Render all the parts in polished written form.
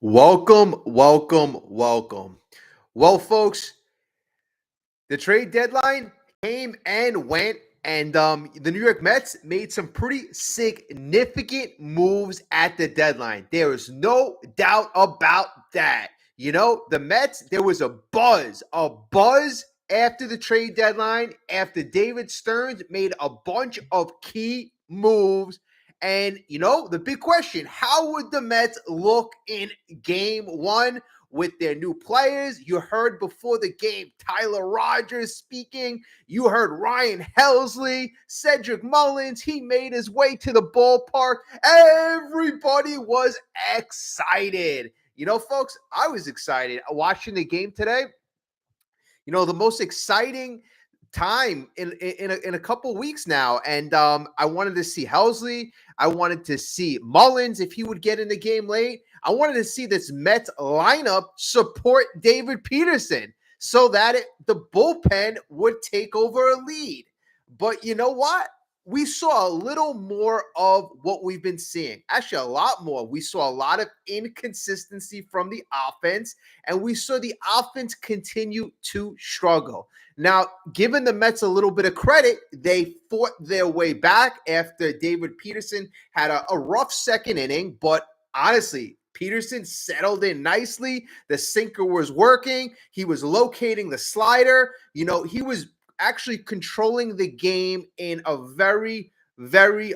Welcome, welcome, welcome. Well, folks, the trade deadline came and went, and the New York Mets made some pretty significant moves at the deadline. There is no doubt about that. The Mets, there was a buzz after the trade deadline, after David Stearns made a bunch of key moves. And, the big question, how would the Mets look in game one with their new players? You heard before the game Tyler Rogers speaking. You heard Ryan Helsley, Cedric Mullins. He made his way to the ballpark. Everybody was excited. Folks, I was excited watching the game today. The most exciting time in a couple weeks now. And I wanted to see Helsley. I wanted to see Mullins if he would get in the game late. I wanted to see this Mets lineup support David Peterson so that the bullpen would take over a lead. But you know what? We saw a little more of what we've been seeing. Actually, a lot more. We saw a lot of inconsistency from the offense, and we saw the offense continue to struggle. Now, giving the Mets a little bit of credit, they fought their way back after David Peterson had a rough second inning, but honestly, Peterson settled in nicely. The sinker was working. He was locating the slider. He was actually controlling the game in a very, very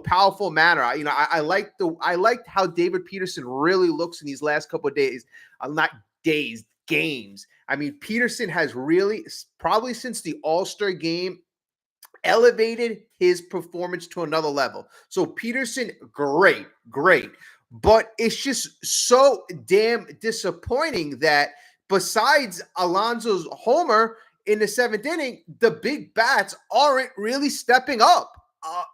powerful manner. I liked how David Peterson really looks in these last couple of days. Not days, games. I mean, Peterson has really, probably since the All-Star game, elevated his performance to another level. So Peterson, great. But it's just so damn disappointing that besides Alonso's homer in the seventh inning, the big bats aren't really stepping up.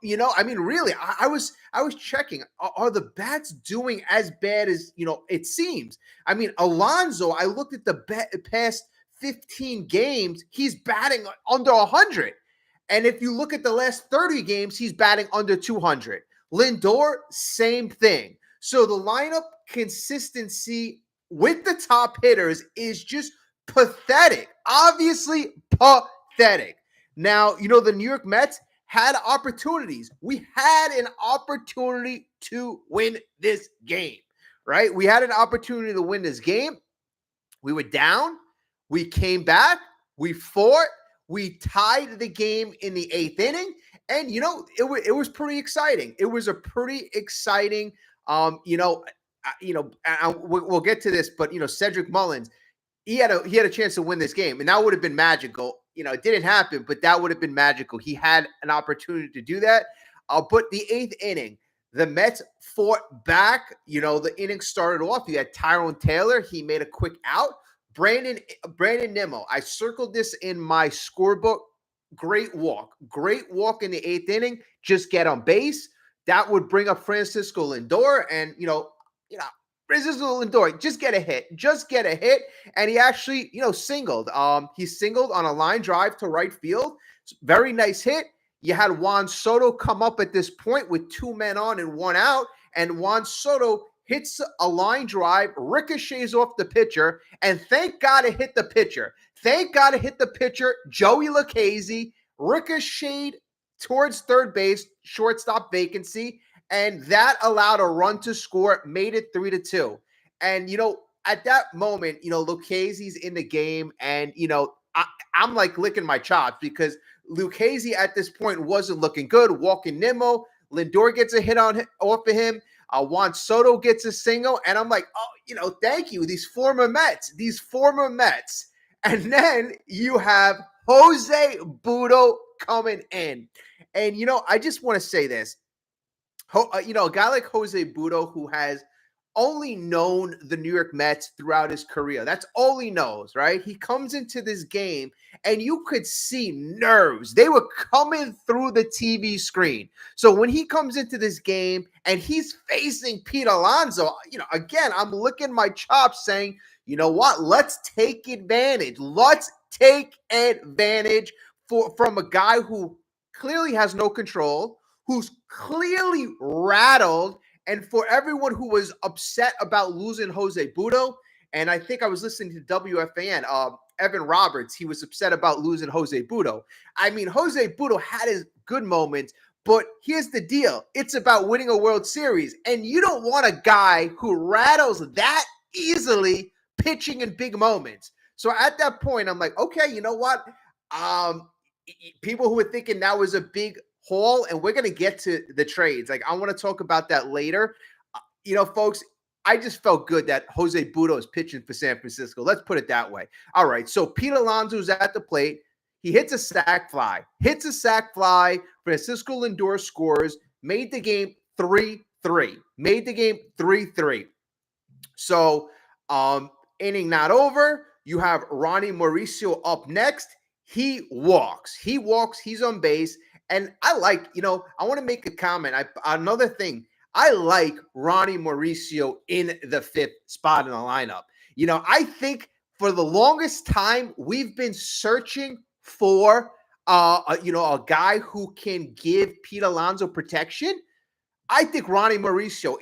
Really, I was checking. Are the bats doing as bad as it seems? I mean, Alonso. I looked at the past 15 games. He's batting under 100, and if you look at the last 30 games, he's batting under 200. Lindor, same thing. So the lineup consistency with the top hitters is just pathetic. Obviously pathetic. Now, the New York Mets had opportunities. We had an opportunity to win this game, right? We had an opportunity to win this game. We were down. We came back. We fought. We tied the game in the eighth inning. And, it was pretty exciting. It was a pretty exciting, we'll get to this, but, Cedric Mullins, he had a chance to win this game, and that would have been magical. It didn't happen, but that would have been magical. He had an opportunity to do that. But the eighth inning, the Mets fought back. The inning started off. You had Tyrone Taylor. He made a quick out. Brandon Nimmo. I circled this in my scorebook. Great walk in the eighth inning. Just get on base. That would bring up Francisco Lindor, and Francisco Lindor, just get a hit. And he actually, singled. He singled on a line drive to right field. Very nice hit. You had Juan Soto come up at this point with two men on and one out. And Juan Soto hits a line drive, ricochets off the pitcher. And thank God it hit the pitcher. Joey Lucchesi ricocheted towards third base, shortstop vacancy. And that allowed a run to score, made it 3-2. And, at that moment, Lucchesi's in the game. And, I'm like licking my chops because Lucchesi at this point wasn't looking good. Walking Nimmo, Lindor gets a hit off of him. Juan Soto gets a single. And I'm like, thank you. These former Mets. And then you have Jose Butto coming in. And, I just want to say this. A guy like Jose Butto, who has only known the New York Mets throughout his career. That's all he knows, right? He comes into this game, and you could see nerves. They were coming through the TV screen. So when he comes into this game and he's facing Pete Alonso, again, I'm licking my chops saying, you know what? Let's take advantage. From a guy who clearly has no control, who's clearly rattled, And for everyone who was upset about losing Jose Butto, and I think I was listening to WFAN, Evan Roberts, he was upset about losing Jose Butto. I mean, Jose Butto had his good moments, but here's the deal. It's about winning a World Series, and you don't want a guy who rattles that easily pitching in big moments. So at that point, I'm like, okay, you know what? People who were thinking that was a big haul, and we're going to get to the trades. Like, I want to talk about that later. Folks, I just felt good that Jose Butto is pitching for San Francisco. Let's put it that way. All right, so Pete Alonso's at the plate. He hits a sac fly. Francisco Lindor scores, made the game 3-3. So, inning not over. You have Ronnie Mauricio up next. He walks. He's on base. And I want to make a comment. Another thing. I like Ronnie Mauricio in the fifth spot in the lineup. I think for the longest time, we've been searching for a guy who can give Pete Alonso protection. I think Ronnie Mauricio,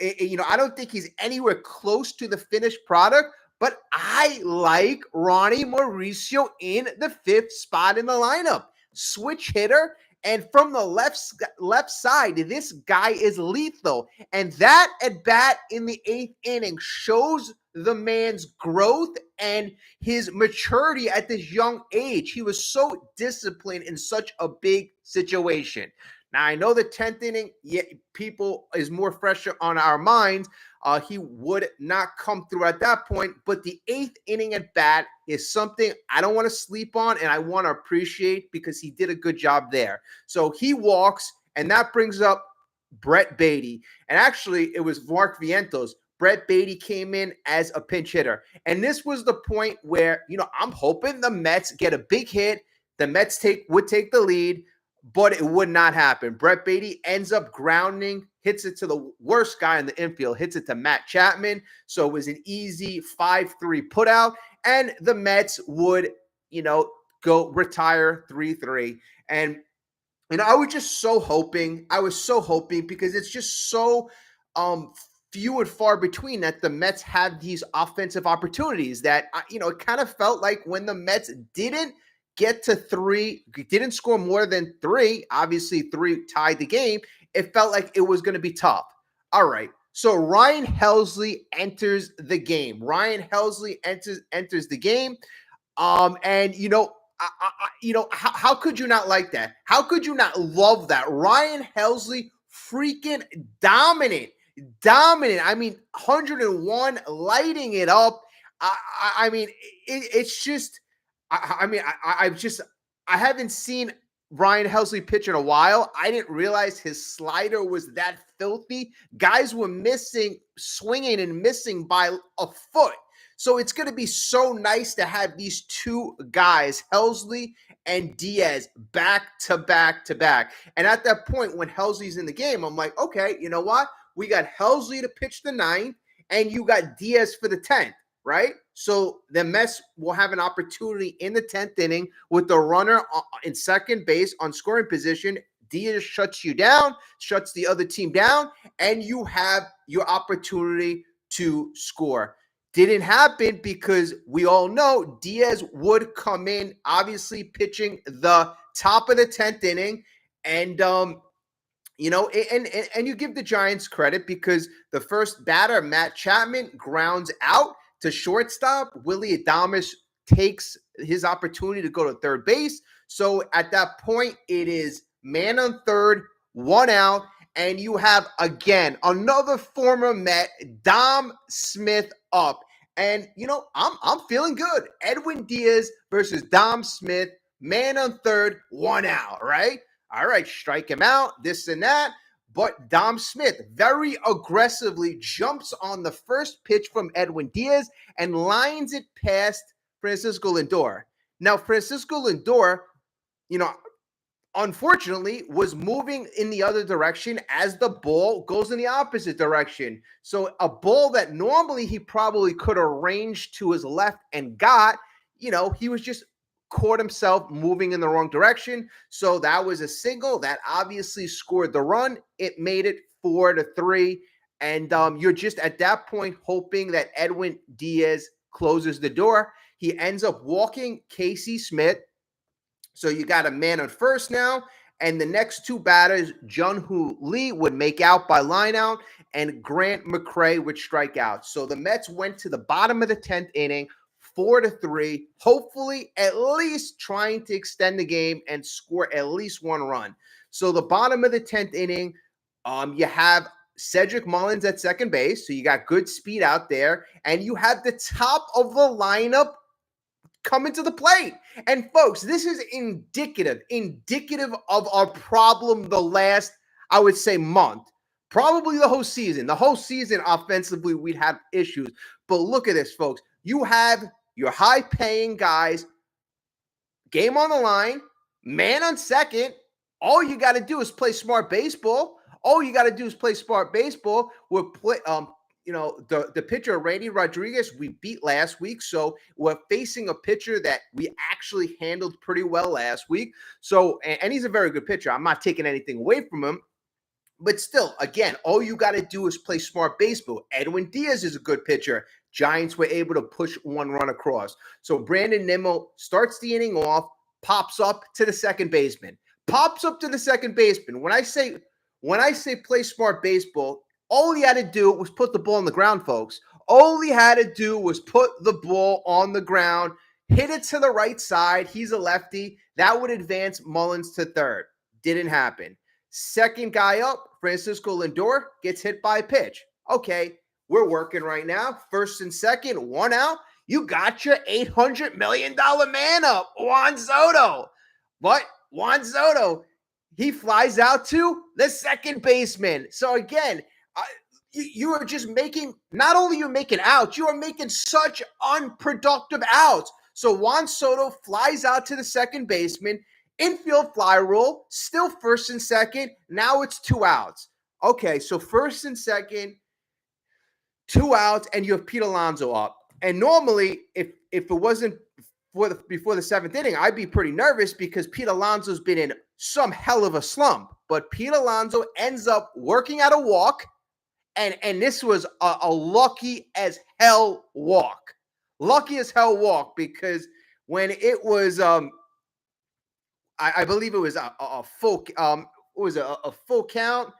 I don't think he's anywhere close to the finished product, but I like Ronnie Mauricio in the fifth spot in the lineup. Switch hitter. And from the left side, this guy is lethal. And that at bat in the eighth inning shows the man's growth and his maturity at this young age. He was so disciplined in such a big situation. Now, I know the 10th inning, people is more fresher on our minds. He would not come through at that point, but the eighth inning at bat is something I don't want to sleep on and I want to appreciate because he did a good job there. So he walks, and that brings up Brett Baty. And actually, it was Mark Vientos. Brett Baty came in as a pinch hitter. And this was the point where, I'm hoping the Mets get a big hit. The Mets would take the lead, but it would not happen. Brett Baty ends up grounding, hits it to the worst guy in the infield, hits it to Matt Chapman. So it was an easy 5-3 put out, and the Mets would, go retire 3-3. And, I was so hoping because it's just so few and far between that the Mets have these offensive opportunities that, it kind of felt like when the Mets didn't get to 3, didn't score more than 3, obviously 3 tied the game, it felt like it was going to be tough. All right, so Ryan Helsley enters the game. Enters the game. And how could you not like that? How could you not love that? Ryan Helsley freaking dominant. I mean, 101, lighting it up. I mean, it's just. I haven't seen Ryan Helsley pitch in a while. I didn't realize his slider was that filthy. Guys were swinging and missing by a foot. So it's going to be so nice to have these two guys, Helsley and Diaz, back to back to back. And at that point, when Helsley's in the game, I'm like, okay, you know what? We got Helsley to pitch the 9th, and you got Diaz for the 10th. Right? So the Mets will have an opportunity in the 10th inning with the runner in second base on scoring position. Diaz shuts the other team down, and you have your opportunity to score. Didn't happen because we all know Diaz would come in, obviously pitching the top of the 10th inning, and and you give the Giants credit because the first batter, Matt Chapman, grounds out to shortstop. Willy Adames takes his opportunity to go to third base. So at that point, it is man on third, 1 out, and you have, again, another former Met, Dom Smith, up. And, I'm feeling good. Edwin Diaz versus Dom Smith, man on third, 1 out, right? All right, strike him out, this and that. But Dom Smith very aggressively jumps on the first pitch from Edwin Diaz and lines it past Francisco Lindor. Now, Francisco Lindor, unfortunately, was moving in the other direction as the ball goes in the opposite direction. So a ball that normally he probably could have ranged to his left and got, he was just caught himself moving in the wrong direction. So that was a single that obviously scored the run. It made it 4-3. And you're just at that point hoping that Edwin Diaz closes the door. He ends up walking Casey Smith. So you got a man on first now. And the next two batters, Jung-Hoo Lee would make out by lineout, and Grant McCray would strike out. So the Mets went to the bottom of the 10th inning, 4-3, hopefully at least trying to extend the game and score at least one run. So the bottom of the 10th inning, you have Cedric Mullins at second base. So you got good speed out there. And you have the top of the lineup coming to the plate. And folks, this is indicative of our problem the last, I would say, month. Probably the whole season. The whole season, offensively, we'd have issues. But look at this, folks. You have your high-paying guys, game on the line, man on second. All you got to do is play smart baseball. We're the pitcher, Randy Rodriguez, we beat last week. So we're facing a pitcher that we actually handled pretty well last week. So, and he's a very good pitcher. I'm not taking anything away from him. But still, again, all you got to do is play smart baseball. Edwin Diaz is a good pitcher. Giants were able to push one run across. So Brandon Nimmo starts the inning off, pops up to the second baseman. When I say play smart baseball, all he had to do was put the ball on the ground, folks. All he had to do was put the ball on the ground, hit it to the right side. He's a lefty. That would advance Mullins to third. Didn't happen. Second guy up, Francisco Lindor, gets hit by a pitch. Okay, we're working right now. First and second, one out. You got your $800 million man up, Juan Soto. But Juan Soto, he flies out to the second baseman. So again, you are just making, not only you're making outs, you are making such unproductive outs. So Juan Soto flies out to the second baseman, infield fly rule, still first and second. Now it's 2 outs. Okay, so first and second, 2 outs, and you have Pete Alonso up. And normally, if it wasn't before the 7th inning, I'd be pretty nervous because Pete Alonso's been in some hell of a slump. But Pete Alonso ends up working out a walk, and this was a lucky as hell walk. Lucky as hell walk, because when it was I believe it was a full a full count.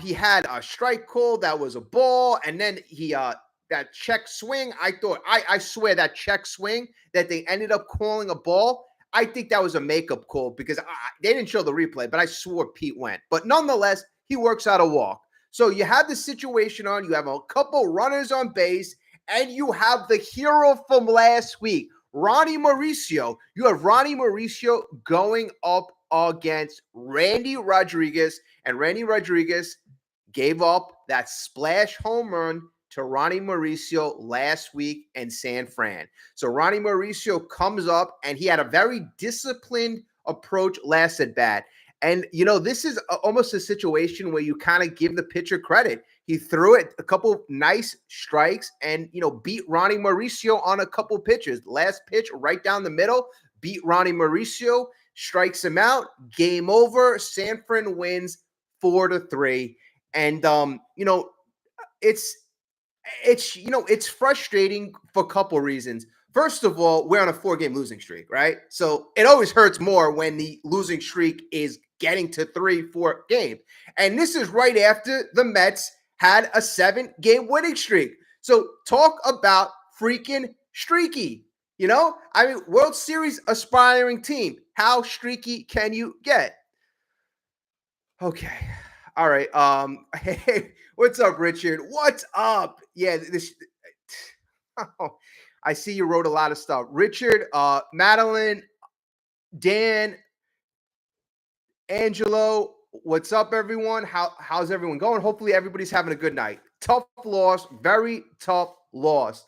He had a strike call that was a ball, and then he that check swing. I swear that check swing that they ended up calling a ball, I think that was a makeup call because they didn't show the replay, but I swore Pete went. But nonetheless, he works out a walk. So you have the situation on. You have a couple runners on base, and you have the hero from last week, Ronnie Mauricio. You have Ronnie Mauricio going up against Randy Rodriguez, and Randy Rodriguez gave up that splash home run to Ronnie Mauricio last week in San Fran. So Ronnie Mauricio comes up, and he had a very disciplined approach last at bat. And, this is almost a situation where you kind of give the pitcher credit. He threw it a couple nice strikes and, beat Ronnie Mauricio on a couple pitches. Last pitch right down the middle, beat Ronnie Mauricio, strikes him out, game over. San Fran wins 4-3. And, it's frustrating for a couple reasons. First of all, we're on a 4-game losing streak, right? So it always hurts more when the losing streak is getting to 3-4 games. And this is right after the Mets had a 7-game winning streak. So talk about freaking streaky. World Series aspiring team. How streaky can you get? Okay. All right. Hey, what's up, Richard? What's up? Yeah, I see you wrote a lot of stuff. Richard, Madeline, Dan, Angelo, what's up, everyone? How's everyone going? Hopefully everybody's having a good night. Tough loss, very tough loss.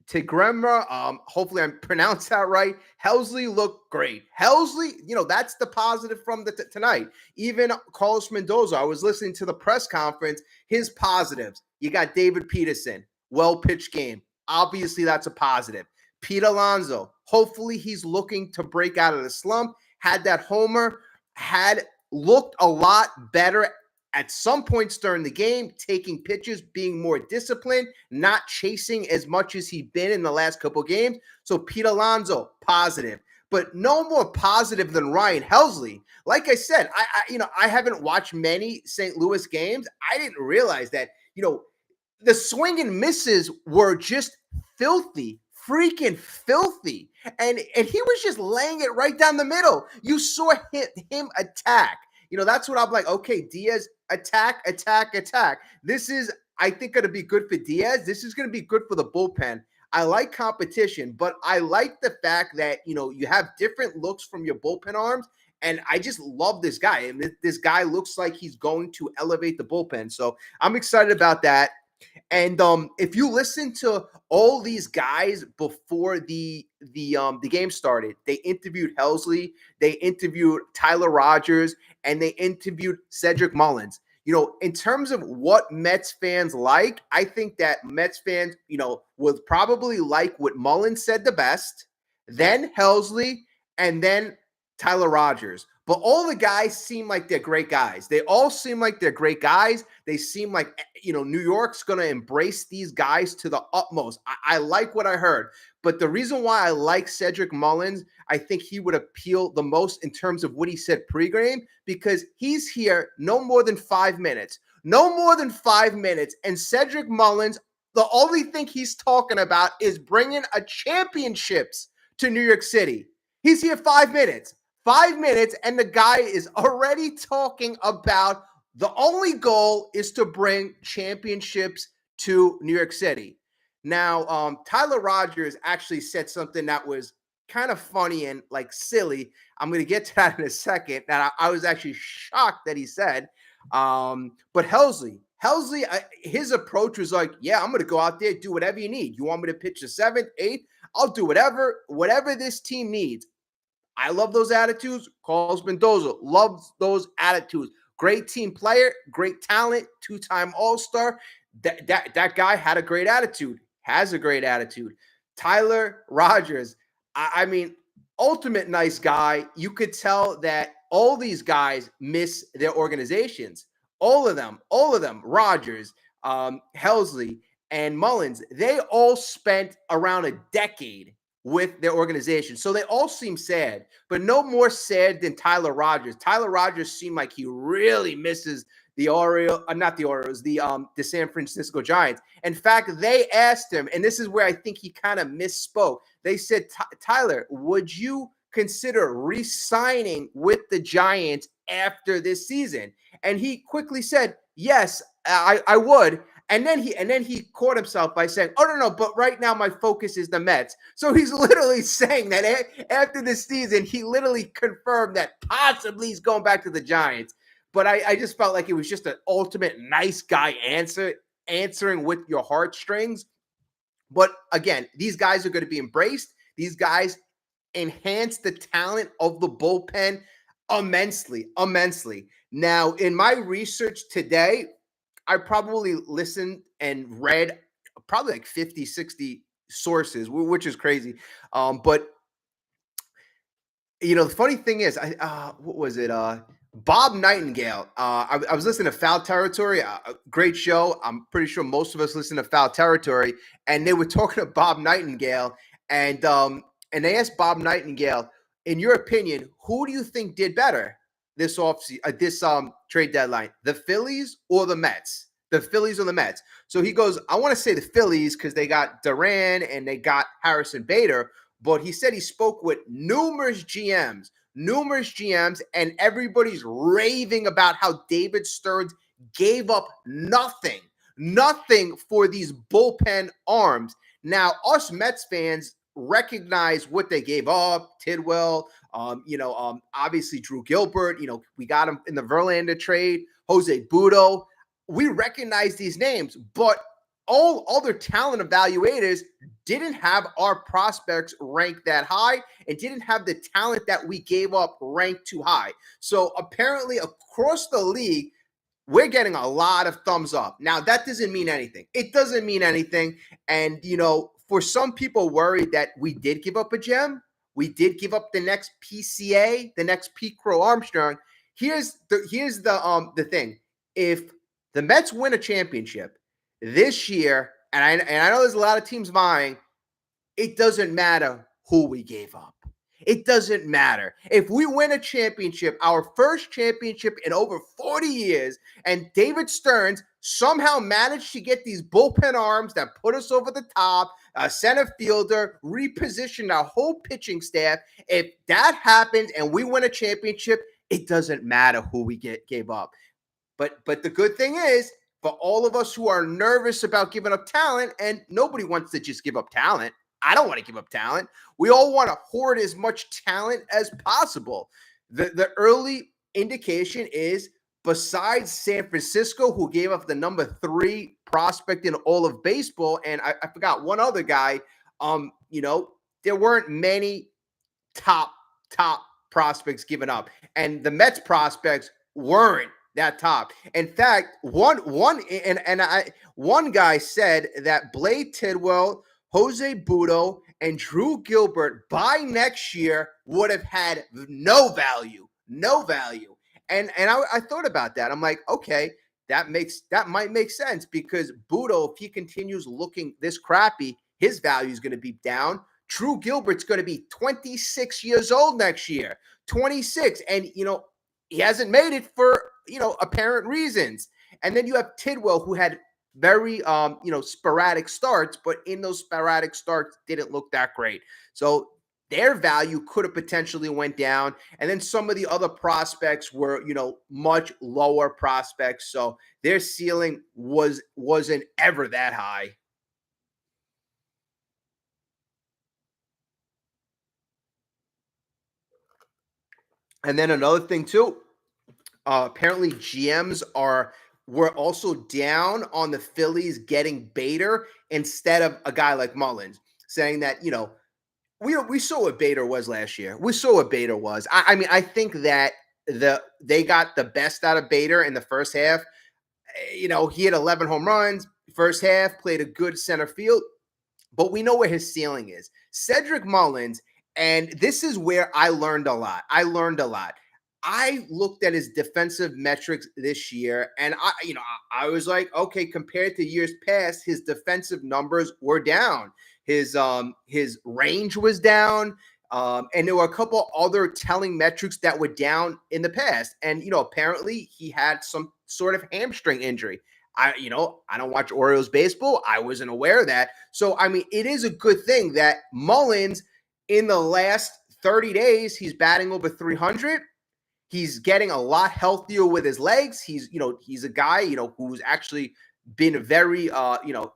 Tigremra, hopefully I pronounced that right. Helsley looked great. Helsley, that's the positive from tonight. Even Carlos Mendoza, I was listening to the press conference, his positives. You got David Peterson, well-pitched game. Obviously, that's a positive. Pete Alonso, hopefully he's looking to break out of the slump. Had that homer, had looked a lot better at some points during the game, taking pitches, being more disciplined, not chasing as much as he'd been in the last couple games. So Pete Alonso, positive. But no more positive than Ryan Helsley. Like I said, I haven't watched many St. Louis games. I didn't realize that, the swing and misses were just filthy, freaking filthy. And he was just laying it right down the middle. You saw him attack. That's what I'm like, okay, Diaz, attack. This is, I think, going to be good for Diaz. This is going to be good for the bullpen. I like competition, but I like the fact that, you have different looks from your bullpen arms. And I just love this guy. And this guy looks like he's going to elevate the bullpen. So I'm excited about that. And if you listen to all these guys before the game started, they interviewed Helsley, they interviewed Tyler Rogers, and they interviewed Cedric Mullins. In terms of what Mets fans like, I think that Mets fans, would probably like what Mullins said the best, then Helsley, and then Tyler Rogers. But all the guys seem like they're great guys. They all seem like they're great guys. They seem like, New York's going to embrace these guys to the utmost. I like what I heard. But the reason why I like Cedric Mullins, I think he would appeal the most in terms of what he said pre-game, because he's here no more than 5 minutes. No more than 5 minutes. And Cedric Mullins, the only thing he's talking about is bringing a championships to New York City. He's here 5 minutes. 5 minutes, and the guy is already talking about the only goal is to bring championships to New York City. Now, Tyler Rogers actually said something that was kind of funny and like silly. I'm going to get to that in a second. That I was actually shocked that he said. But Helsley, his approach was like, yeah, I'm going to go out there, do whatever you need. You want me to pitch the 7th, 8th? I'll do whatever this team needs. I love those attitudes. Carlos Mendoza loves those attitudes. Great team player, great talent, 2-time All-Star. That guy had a great attitude, has a great attitude. Tyler Rogers, I mean, ultimate nice guy. You could tell that all these guys miss their organizations. All of them, Rogers, Helsley, and Mullins, they all spent around a decade with their organization. So they all seem sad, but no more sad than Tyler Rogers. Tyler Rogers seemed like he really misses the the San Francisco Giants. In fact, they asked him, and this is where I think he kind of misspoke. They said, Tyler, would you consider re-signing with the Giants after this season? And he quickly said, yes, I would. And then he caught himself by saying, oh, no, but right now my focus is the Mets. So he's literally saying that after this season, he literally confirmed that possibly he's going back to the Giants. But I just felt like it was just an ultimate nice guy answering with your heartstrings. But again, these guys are going to be embraced. These guys enhance the talent of the bullpen immensely. Now, in my research today, I probably listened and read probably like 50, 60 sources, which is crazy. But, the funny thing is, what was it? Bob Nightingale. I was listening to Foul Territory, a great show. I'm pretty sure most of us listen to Foul Territory. And they were talking to Bob Nightingale. And they asked Bob Nightingale, in your opinion, who do you think did better this trade deadline, the Phillies or the Mets? The Phillies or the Mets? So he goes, I want to say the Phillies because they got Duran and they got Harrison Bader, but he said he spoke with numerous GMs, and everybody's raving about how David Stearns gave up nothing for these bullpen arms. Now, us Mets fans recognize what they gave up. Tidwell, obviously Drew Gilbert, we got him in the Verlander trade, Jose Budo. We recognize these names, but all other talent evaluators didn't have our prospects ranked that high and didn't have the talent that we gave up ranked too high. So apparently across the league, we're getting a lot of thumbs up. Now, that doesn't mean anything. It doesn't mean anything. And, for some people worried that we did give up a gem, we did give up the next PCA, the next Pete Crow Armstrong. Here's the thing. if the Mets win a championship this year, and I know there's a lot of teams vying, it doesn't matter who we gave up. It doesn't matter. If we win a championship, our first championship in over 40 years, and David Stearns somehow managed to get these bullpen arms that put us over the top, a center fielder, reposition our whole pitching staff, if that happens and we win a championship, it doesn't matter who we gave up. But the good thing is, for all of us who are nervous about giving up talent, and nobody wants to just give up talent. I don't want to give up talent. We all want to hoard as much talent as possible. The early indication is, besides San Francisco, who gave up the number 3 prospect in all of baseball, and I forgot one other guy, there weren't many top prospects given up, and the Mets prospects weren't that top. In fact, one guy said that Blade Tidwell, Jose Budo, and Drew Gilbert by next year would have had no value. And I thought about that. I'm like, okay, that might make sense, because Budo, if he continues looking this crappy, his value is going to be down. Drew Gilbert's going to be 26 years old next year, 26. And, he hasn't made it for, apparent reasons. And then you have Tidwell, who had very, sporadic starts, but in those sporadic starts didn't look that great. So their value could have potentially went down. And then some of the other prospects were, much lower prospects. So their ceiling wasn't ever that high. And then another thing too, apparently GMs were also down on the Phillies getting Bader instead of a guy like Mullins, saying that, we saw what Bader was last year. We saw what Bader was. I mean, I think that they got the best out of Bader in the first half. He had 11 home runs first half, played a good center field, but we know where his ceiling is. Cedric Mullins, and this is where I learned a lot. I looked at his defensive metrics this year, and I was like, okay, compared to years past, his defensive numbers were down. His range was down, and there were a couple other telling metrics that were down in the past. And apparently he had some sort of hamstring injury. I don't watch Orioles baseball. I wasn't aware of that. So I mean, it is a good thing that Mullins, in the last 30 days, he's batting over 300. He's getting a lot healthier with his legs. He's a guy, who's actually been a very,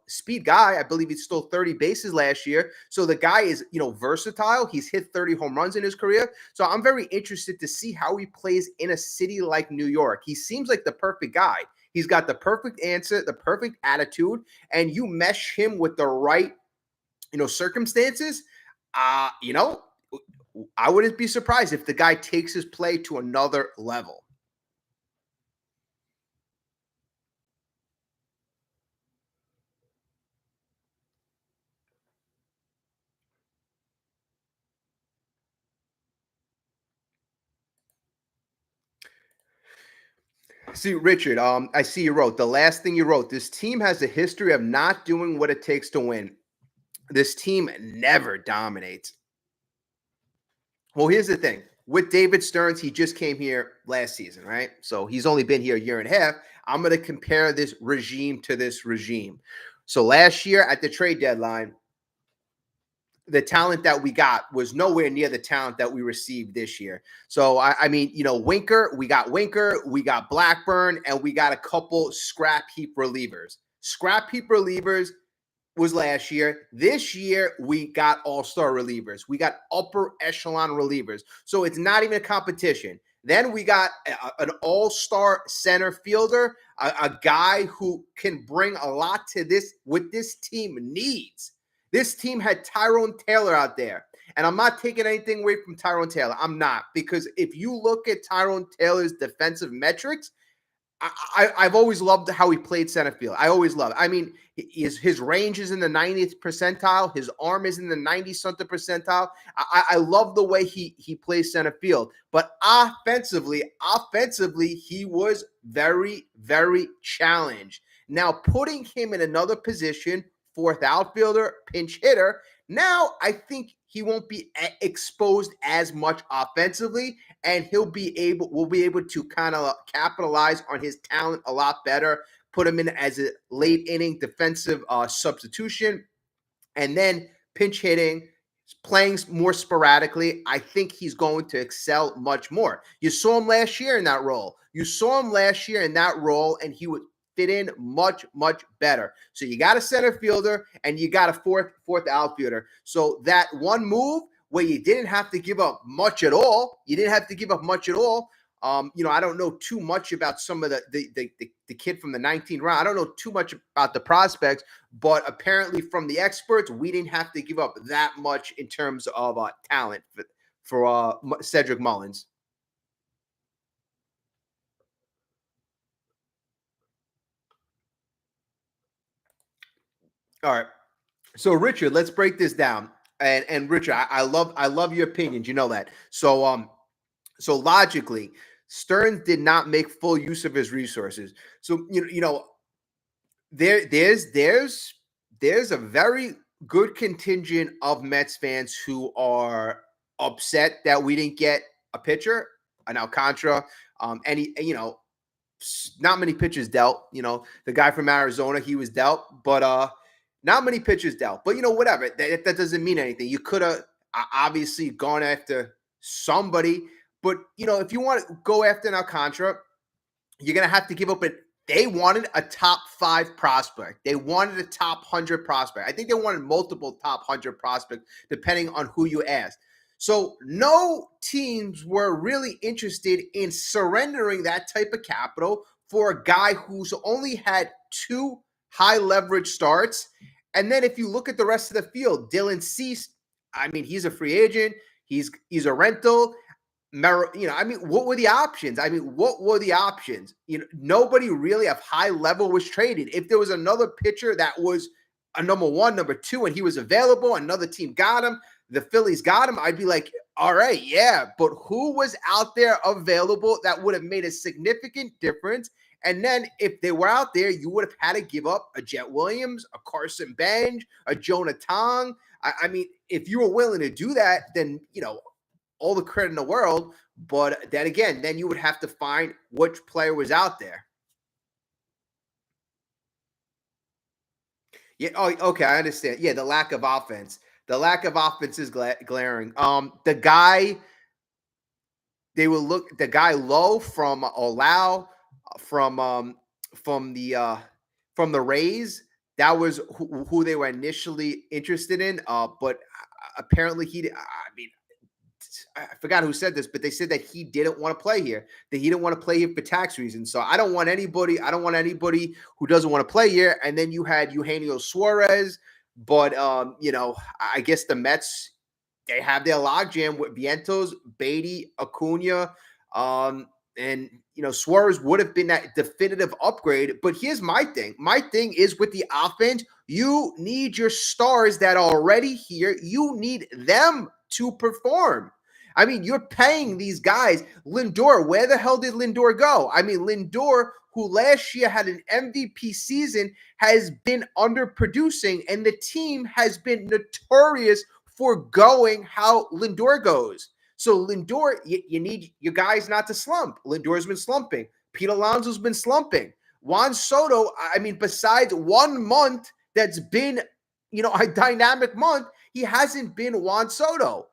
speed guy. I believe he's stole 30 bases last year. So the guy is, versatile. He's hit 30 home runs in his career. So I'm very interested to see how he plays in a city like New York. He seems like the perfect guy. He's got the perfect answer, the perfect attitude, and you mesh him with the right, circumstances. I wouldn't be surprised if the guy takes his play to another level. See, Richard, I see you wrote the last thing you wrote. This team has a history of not doing what it takes to win. This team never dominates. Well, here's the thing. With David Stearns, he just came here last season, right? So he's only been here a year and a half. I'm going to compare this regime to this regime. So last year at the trade deadline, the talent that we got was nowhere near the talent that we received this year. So, I mean, Winker, we got Blackburn, and we got a couple scrap heap relievers. Scrap heap relievers was last year. This year, we got all-star relievers. We got upper echelon relievers. So it's not even a competition. Then we got an all-star center fielder, a guy who can bring a lot to what this team needs. This team had Tyrone Taylor out there. And I'm not taking anything away from Tyrone Taylor. I'm not. Because if you look at Tyrone Taylor's defensive metrics, I've always loved how he played center field. I always love it. I mean, his range is in the 90th percentile. His arm is in the 90 something percentile. I love the way he plays center field. But offensively, he was very, very challenged. Now, putting him in another position, fourth outfielder, pinch hitter, now I think he won't be exposed as much offensively, and we'll be able to kind of capitalize on his talent a lot better, put him in as a late inning defensive substitution, and then pinch hitting, playing more sporadically. I think he's going to excel much more. You saw him last year in that role. And he would fit in much, much better. So you got a center fielder and you got a fourth outfielder. So that one move where you didn't have to give up much at all. I don't know too much about some of the kid from the 19th round. I don't know too much about the prospects, but apparently from the experts, we didn't have to give up that much in terms of talent for Cedric Mullins. All right. So Richard, let's break this down. And Richard, I love your opinions. You know that. So logically, Stearns did not make full use of his resources. So there's a very good contingent of Mets fans who are upset that we didn't get a pitcher, an Alcantara, not many pitches dealt. The guy from Arizona, he was dealt, but not many pitches dealt. But whatever. That doesn't mean anything. You could have obviously gone after somebody, but if you want to go after an Alcantara, you're gonna have to give up it. They wanted a top 5 prospect. They wanted a top 100 prospect. I think they wanted multiple top 100 prospects, depending on who you asked. So no teams were really interested in surrendering that type of capital for a guy who's only had 2 high leverage starts. And then if you look at the rest of the field, Dylan Cease, I mean, he's a free agent. He's a rental. What were the options? Nobody really of high level was traded. If there was another pitcher that was a number 1, number 2, and he was available, another team got him, the Phillies got him, I'd be like, all right, yeah. But who was out there available that would have made a significant difference? And then if they were out there, you would have had to give up a Jet Williams, a Carson Bench, a Jonah Tong. I mean, if you were willing to do that, then, all the credit in the world. But then again, then you would have to find which player was out there. Yeah. Oh, okay. I understand. Yeah. The lack of offense. The lack of offense is glaring. The guy low from Olau from the Rays. That was who they were initially interested in. But apparently I forgot who said this, but they said that he didn't want to play here. That he didn't want to play here for tax reasons. So I don't want anybody who doesn't want to play here. And then you had Eugenio Suarez, but I guess the Mets, they have their logjam with Vientos, Beatty, Acuna, and Suarez would have been that definitive upgrade. But here's my thing. My thing is with the offense, you need your stars that are already here. You need them to perform. I mean, you're paying these guys. Lindor, where the hell did Lindor go? I mean, Lindor, who last year had an MVP season, has been underproducing, and the team has been notorious for going how Lindor goes. So Lindor, you need your guys not to slump. Lindor's been slumping. Pete Alonso's been slumping. Juan Soto, I mean, besides 1 month that's been, a dynamic month, he hasn't been Juan Soto.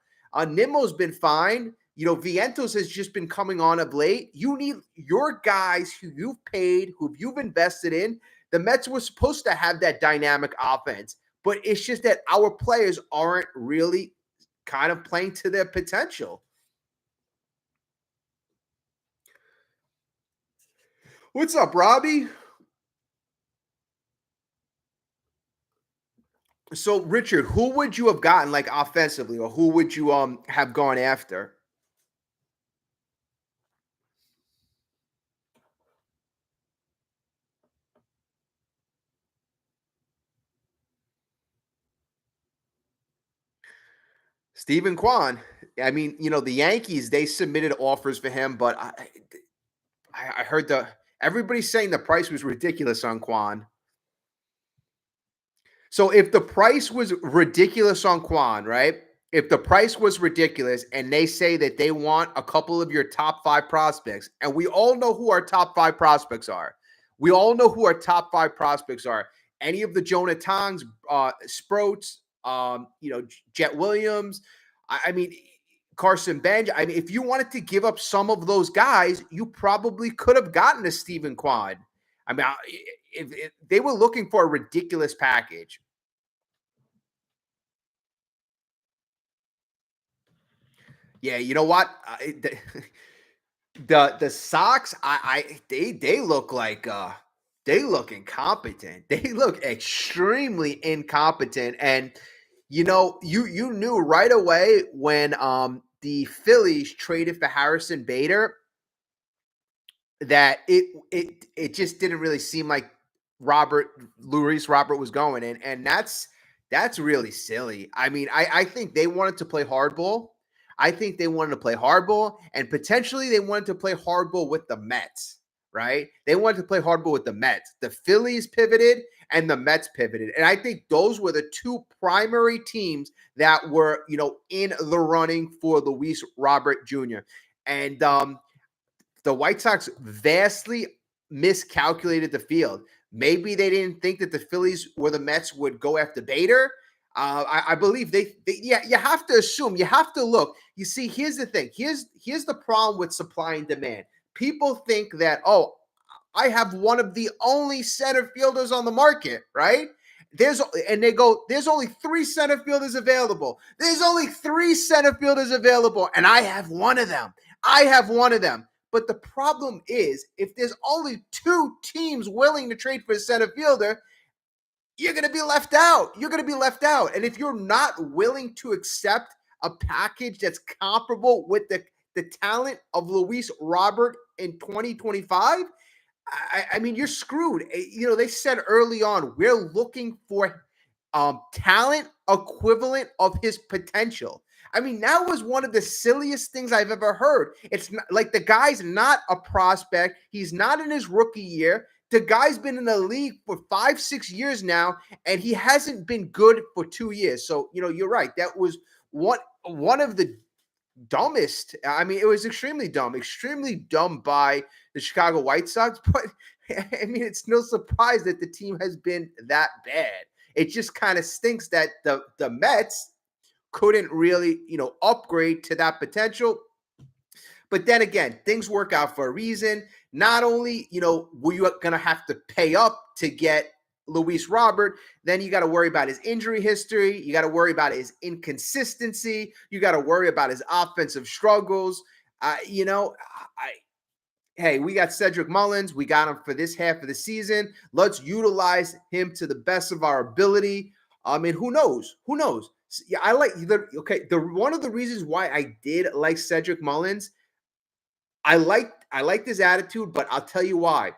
Nimmo's been fine. Vientos has just been coming on of late. You need your guys who you've paid, who you've invested in. The Mets were supposed to have that dynamic offense, but it's just that our players aren't really kind of playing to their potential. What's up, Robbie? So, Richard, who would you have gotten like offensively, or who would you have gone after? Stephen Kwan. I mean, the Yankees, they submitted offers for him, but I heard everybody's saying the price was ridiculous on Kwan. So if the price was ridiculous on Kwan, right? If the price was ridiculous and they say that they want a couple of your top 5 prospects, and we all know who our top 5 prospects are. We all know who our top 5 prospects are. Any of the Jonah Tongs, Sproats, Jet Williams. I mean, Carson Benj. I mean, if you wanted to give up some of those guys, you probably could have gotten a Stephen Kwan. I mean, if they were looking for a ridiculous package. Yeah, you know what? The Sox, they look like they look incompetent. They look extremely incompetent, and you knew right away when the Phillies traded for Harrison Bader that it just didn't really seem like Luis Robert was going in, and that's really silly. I mean, I think they wanted to play hardball. I think they wanted to play hardball, and potentially they wanted to play hardball with the Mets, right? They wanted to play hardball with the Mets. The Phillies pivoted and the Mets pivoted. And I think those were the 2 primary teams that were, in the running for Luis Robert Jr. And the White Sox vastly miscalculated the field. Maybe they didn't think that the Phillies or the Mets would go after Bader. I believe yeah, you have to assume, you have to look. You see, here's the thing. Here's the problem with supply and demand. People think that, I have one of the only center fielders on the market, right? They go, there's only 3 center fielders available. There's only 3 center fielders available, and I have one of them. I have one of them. But the problem is, if there's only 2 teams willing to trade for a center fielder, you're going to be left out. You're going to be left out. And if you're not willing to accept a package that's comparable with the talent of Luis Robert in 2025, I mean, you're screwed. They said early on, we're looking for talent equivalent of his potential. I mean, that was one of the silliest things I've ever heard. It's not, like, the guy's not a prospect. He's not in his rookie year. The guy's been in the league for 5-6 years now, and he hasn't been good for 2 years. So, you're right. That was one of the dumbest. I mean, it was extremely dumb by the Chicago White Sox. But I mean, it's no surprise that the team has been that bad. It just kind of stinks that the Mets couldn't really, upgrade to that potential. But then again, things work out for a reason. Not only, were you going to have to pay up to get Luis Robert, then you got to worry about his injury history. You got to worry about his inconsistency. You got to worry about his offensive struggles. Hey, we got Cedric Mullins. We got him for this half of the season. Let's utilize him to the best of our ability. I mean, who knows? Who knows? Yeah, I like one of the reasons why I did like Cedric Mullins. I liked his attitude, but I'll tell you why.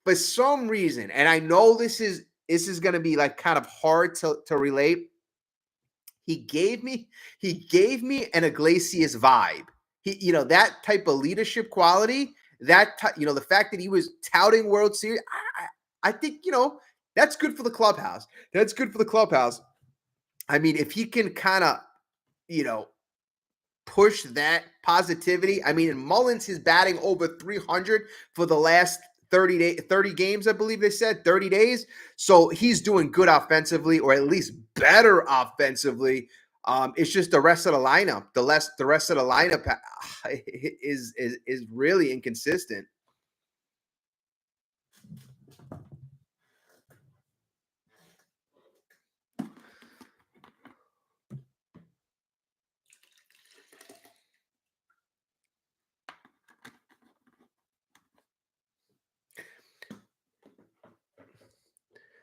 For some reason, and I know this is going to be like kind of hard to relate. He gave me an Iglesias vibe. That type of leadership quality. The fact that he was touting World Series. I think that's good for the clubhouse. That's good for the clubhouse. I mean, if he can kind of, push that positivity. I mean, Mullins is batting over 300 for the last 30 games, I believe they said, 30 days. So he's doing good offensively, or at least better offensively. It's just the rest of the lineup. The rest of the lineup is really inconsistent.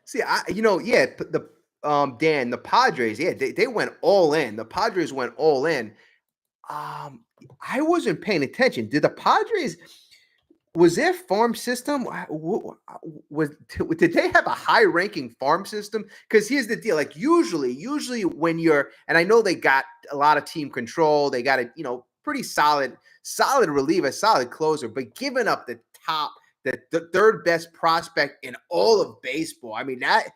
See, Dan, the Padres, they went all in. The Padres went all in. I wasn't paying attention. Did the Padres? Was their farm system was did they have a high ranking farm system? Because here's the deal: like usually when you're, and I know they got a lot of team control, they got a pretty solid reliever, solid closer, but giving up the third best prospect in all of baseball. I mean that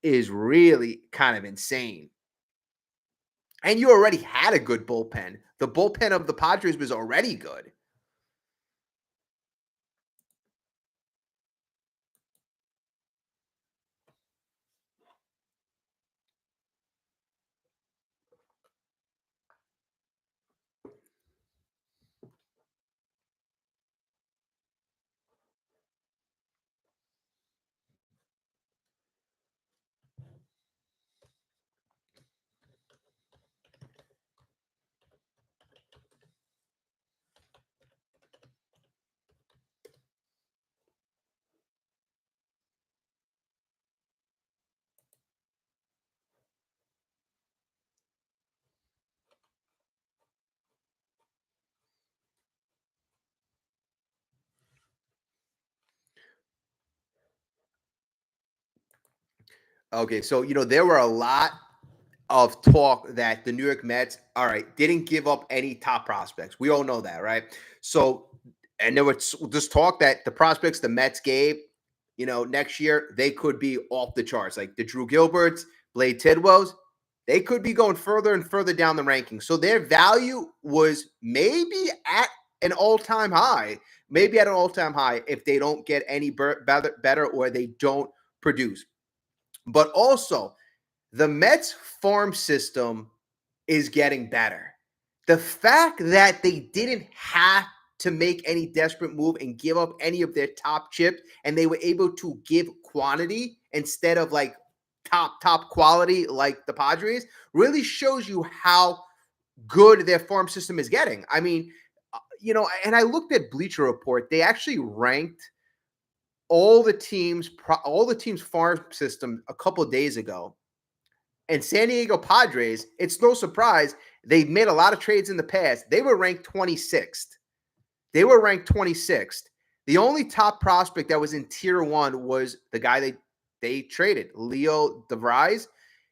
is really kind of insane. And you already had a good bullpen. The bullpen of the Padres was already good. Okay, so there were a lot of talk that the New York Mets, all right, didn't give up any top prospects. We all know that, right? So, and there was just talk that the prospects the Mets gave, next year they could be off the charts, like the Drew Gilberts, Blade Tidwells. They could be going further and further down the rankings. So their value was maybe at an all-time high, if they don't get any better or they don't produce. But also, the Mets farm system is getting better. The fact that they didn't have to make any desperate move and give up any of their top chips, and they were able to give quantity instead of like top quality like the Padres, really shows you how good their farm system is getting. I mean, and I looked at Bleacher Report. They actually ranked all the teams farm system a couple of days ago. And San Diego Padres, it's no surprise, they've made a lot of trades in the past. They were ranked 26th. The only top prospect that was in tier 1 was the guy they traded, Leo DeVries.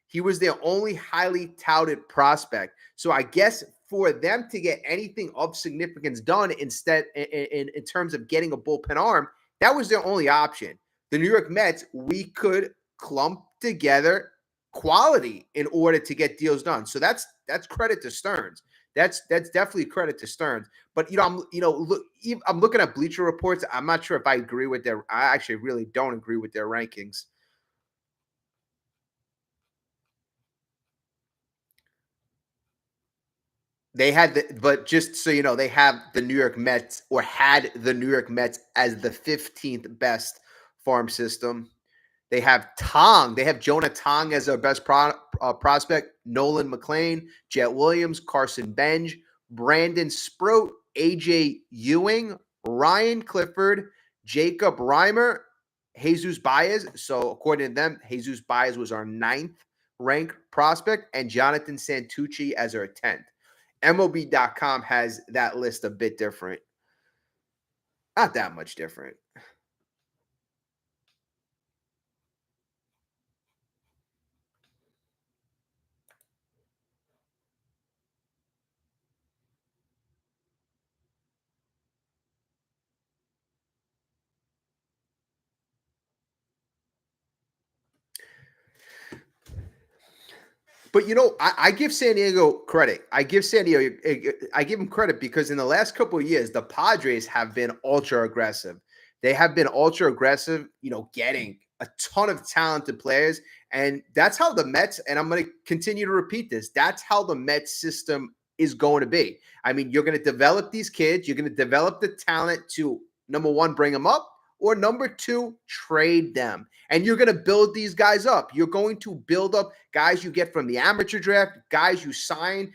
He was their only highly touted prospect. So I guess for them to get anything of significance done instead in terms of getting a bullpen arm, that was their only option. The New York Mets, we could clump together quality in order to get deals done. So that's credit to Stearns. That's definitely credit to Stearns. But I'm looking at Bleacher Reports. I'm not sure if I agree with their. I actually really don't agree with their rankings. But just so you know, they have the New York Mets, or had the New York Mets as the 15th best farm system. They have Tong. They have Jonah Tong as their best prospect. Nolan McLean, Jet Williams, Carson Benj, Brandon Sproat, AJ Ewing, Ryan Clifford, Jacob Reimer, Jesus Baez. So according to them, Jesus Baez was our 9th ranked prospect, and Jonathan Santucci as our 10th. MLB.com has that list a bit different. Not that much different. But I give San Diego credit. I give them credit because in the last couple of years, the Padres have been ultra aggressive. They have been ultra aggressive, getting a ton of talented players. And that's how the Mets, and I'm going to continue to repeat this, that's how the Mets system is going to be. I mean, you're going to develop these kids. You're going to develop the talent to, number one, bring them up, or number two, trade them. And you're going to build these guys up. You're going to build up guys you get from the amateur draft, guys you sign,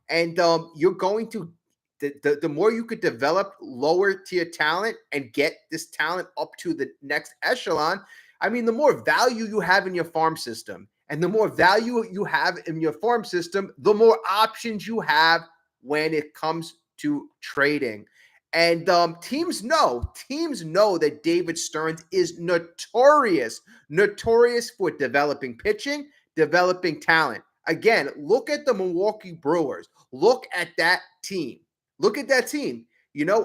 and you're going to the more you could develop lower tier talent and get this talent up to the next echelon. I mean, the more value you have in your farm system, and the more value you have in your farm system, the more options you have when it comes to trading. And teams know that David Stearns is notorious for developing pitching, developing talent. Again, look at the Milwaukee Brewers. Look at that team. Look at that team.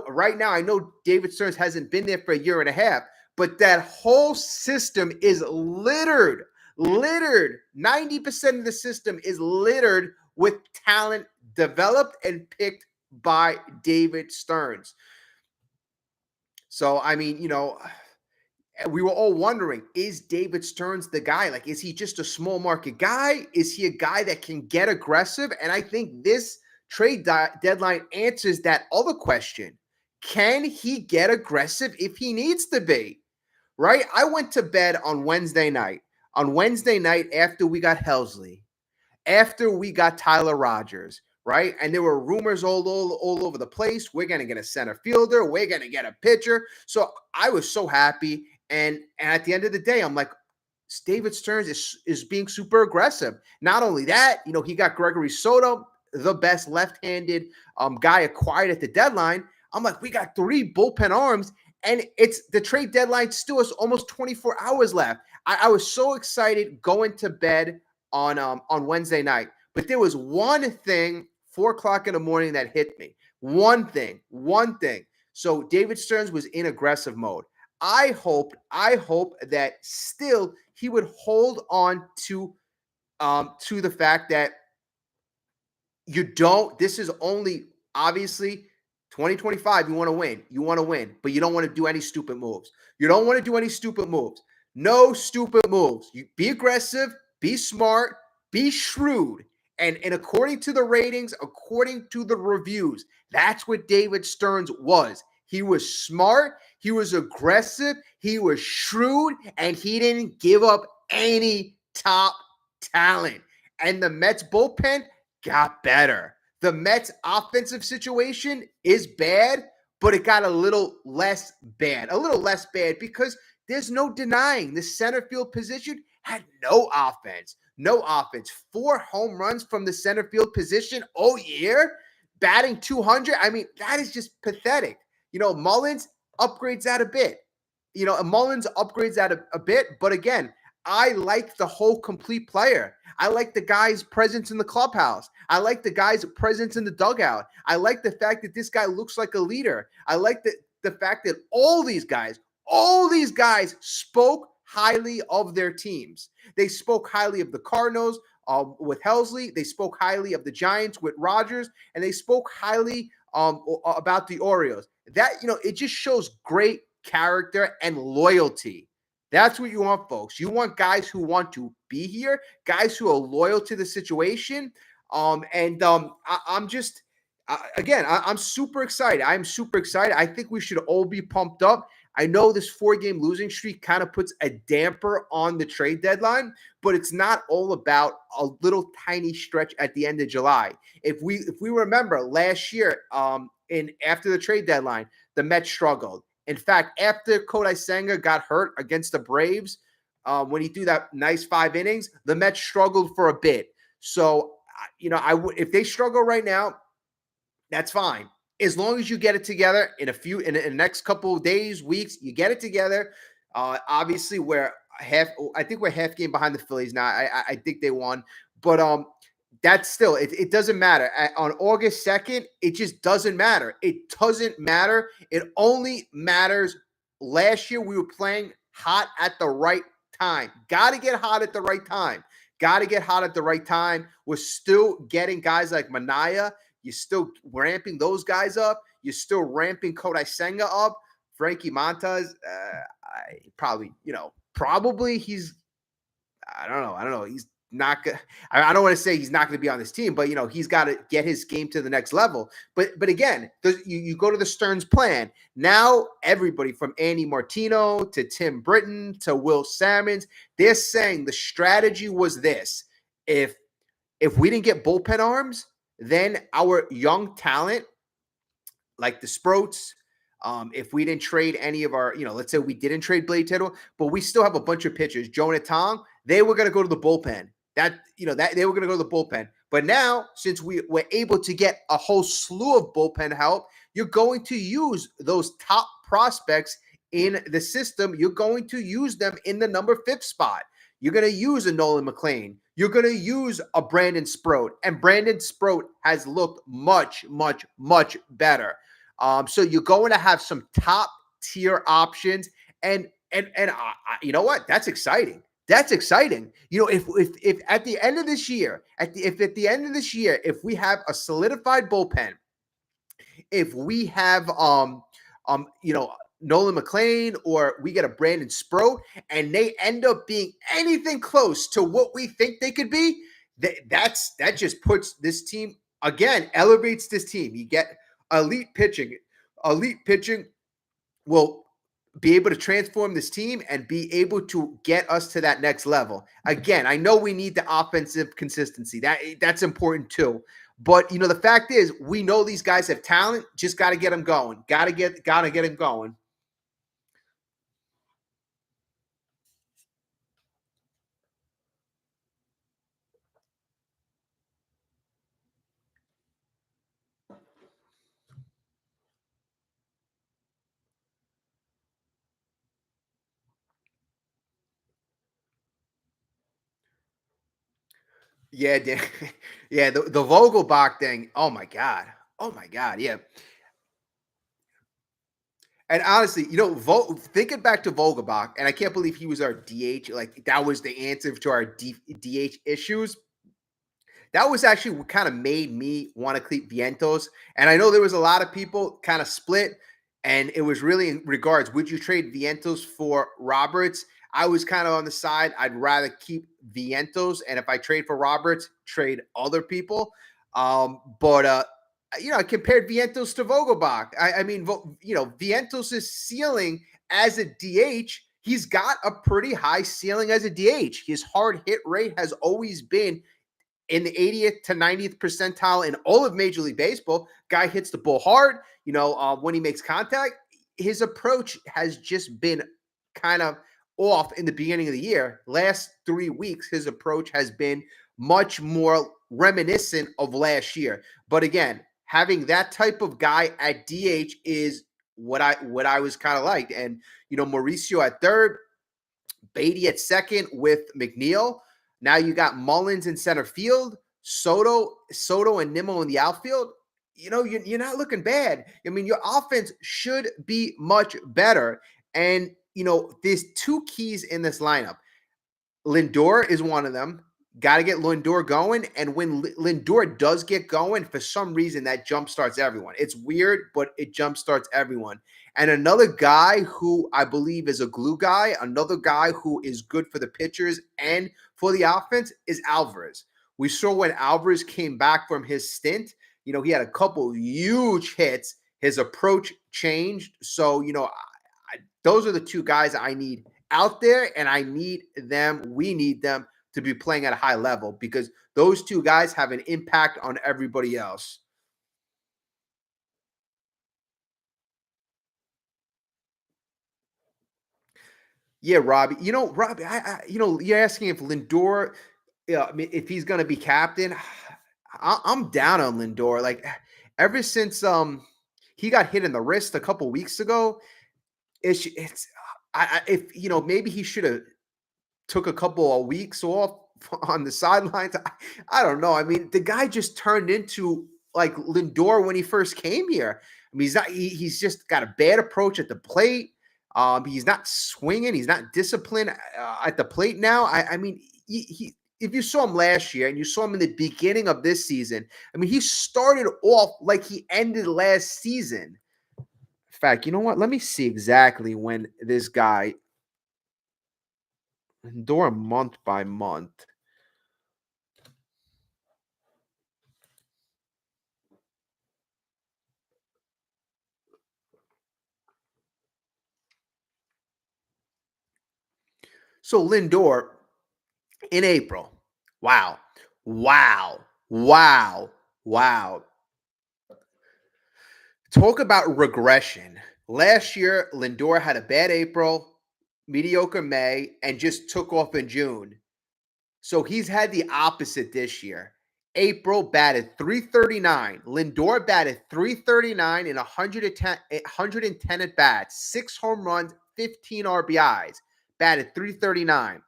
Right now, I know David Stearns hasn't been there for a year and a half, but that whole system is littered. 90% of the system is littered with talent developed and picked by David Stearns. So, I mean, we were all wondering, is David Stearns the guy? Like, is he just a small market guy? Is he a guy that can get aggressive? And I think this trade deadline answers that other question. Can he get aggressive if he needs to be? Right? I went to bed on Wednesday night. On Wednesday night, after we got Helsley, after we got Tyler Rogers, right? And there were rumors all over the place. We're going to get a center fielder. We're going to get a pitcher. So I was so happy. And at the end of the day, I'm like, David Stearns is being super aggressive. Not only that, he got Gregory Soto, the best left-handed guy acquired at the deadline. I'm like, we got 3 bullpen arms, and it's the trade deadline still has almost 24 hours left. I was so excited going to bed on Wednesday night. But there was one thing, 4:00 in the morning, that hit me. One thing. So David Stearns was in aggressive mode. I hope that still he would hold on to the fact that this is only obviously 2025. You want to win, but you don't want to do any stupid moves. No stupid moves. You be aggressive, be smart, be shrewd. And according to the ratings, according to the reviews, that's what David Stearns was. He was smart, he was aggressive, he was shrewd, and he didn't give up any top talent. And the Mets bullpen got better. The Mets offensive situation is bad, but it got a little less bad. Because there's no denying the center field position had no offense. 4 home runs from the center field position all year, batting 200. I mean, that is just pathetic. Mullins upgrades that a bit. But again, I like the whole complete player. I like the guy's presence in the clubhouse. I like the guy's presence in the dugout. I like the fact that this guy looks like a leader. I like the fact that all these guys spoke highly of their teams. They spoke highly of the Cardinals with Helsley. They spoke highly of the Giants with Rogers, and they spoke highly about the Orioles. That, it just shows great character and loyalty. That's what you want, folks. You want guys who want to be here, guys who are loyal to the situation. I'm super excited. I'm super excited. I think we should all be pumped up. I know this 4-game losing streak kind of puts a damper on the trade deadline, but it's not all about a little tiny stretch at the end of July. If we remember last year, after the trade deadline, the Mets struggled. In fact, after Kodai Senga got hurt against the Braves, when he threw that nice 5 innings, the Mets struggled for a bit. So, if they struggle right now, that's fine. As long as you get it together in the next couple of days, weeks, you get it together. Obviously, I think we're half game behind the Phillies now. I think they won, but that's still it doesn't matter. On August 2nd, it just doesn't matter. It doesn't matter. It only matters. Last year we were playing hot at the right time. Got to get hot at the right time. We're still getting guys like Manaya. You're still ramping those guys up. You're still ramping Kodai Senga up. Frankie Montas, probably he's, I don't know. He's not good. I don't want to say he's not going to be on this team, but he's got to get his game to the next level. But again, you go to the Stearns plan. Now everybody from Andy Martino to Tim Britton to Will Sammons, they're saying the strategy was this: if we didn't get bullpen arms, then our young talent, like the Sproats, if we didn't trade any of our, let's say we didn't trade Blade Tittle, but we still have a bunch of pitchers, Jonah Tong, they were going to go to the bullpen. That they were going to go to the bullpen. But now, since we were able to get a whole slew of bullpen help, you're going to use those top prospects in the system. You're going to use them in the number fifth spot. You're going to use a Nolan McLean. You're going to use a Brandon Sproat. And Brandon Sproat has looked much, much, much better. So you're going to have some top tier options. And you know what? That's exciting. That's exciting. If at the end of this year, if we have a solidified bullpen, if we have Nolan McLean, or we get a Brandon Sproat, and they end up being anything close to what we think they could be, that just puts this team, again, elevates this team. You get elite pitching. Elite pitching will be able to transform this team and be able to get us to that next level. Again, I know we need the offensive consistency. That's important too. But the fact is, we know these guys have talent. Just got to get them going. Got to get them going. Yeah, yeah. The Vogelbach thing. Oh my god. Oh my god. Yeah. And honestly, thinking back to Vogelbach, and I can't believe he was our DH. Like, that was the answer to our DH issues. That was actually what kind of made me want to keep Vientos. And I know there was a lot of people kind of split, and it was really in regards, would you trade Vientos for Roberts? I was kind of on the side. I'd rather keep Vientos, and if I trade for Roberts, trade other people. But I compared Vientos to Vogelbach. I mean, Vientos' ceiling as a DH, he's got a pretty high ceiling as a DH. His hard hit rate has always been in the 80th to 90th percentile in all of Major League Baseball. Guy hits the ball hard. When he makes contact, his approach has just been kind of off in the beginning of the year. Last 3 weeks, his approach has been much more reminiscent of last year. But again, having that type of guy at DH is what I was kind of liked. And Mauricio at third, Beatty at second with McNeil. Now you got Mullins in center field, Soto and Nimmo in the outfield. You're not looking bad. I mean, your offense should be much better. And there's two keys in this lineup. Lindor is one of them. Got to get Lindor going. And when Lindor does get going, for some reason, that jump starts everyone. It's weird, but it jump starts everyone. And another guy who I believe is a glue guy, another guy who is good for the pitchers and for the offense, is Alvarez. We saw when Alvarez came back from his stint, he had a couple huge hits. His approach changed. So, those are the two guys I need out there, and we need them to be playing at a high level, because those two guys have an impact on everybody else. Yeah, Robbie. Robbie, you're asking if Lindor, I mean, if he's going to be captain. I'm down on Lindor. Like, ever since he got hit in the wrist a couple weeks ago, it's if maybe he should have took a couple of weeks off on the sidelines. I don't know. I mean, the guy just turned into like Lindor when he first came here. I mean, he's just got a bad approach at the plate. He's not swinging. He's not disciplined at the plate now. I mean, if you saw him last year and you saw him in the beginning of this season, I mean, he started off like he ended last season. In fact, you know what? Let me see exactly when this guy Lindor month by month. So Lindor in April. Wow. Wow. Wow. Wow. Talk about regression. Last year, Lindor had a bad April, mediocre May, and just took off in June. So he's had the opposite this year. April batted 339. Lindor batted 339 in 110 at bats, 6 home runs, 15 RBIs. Batted 339.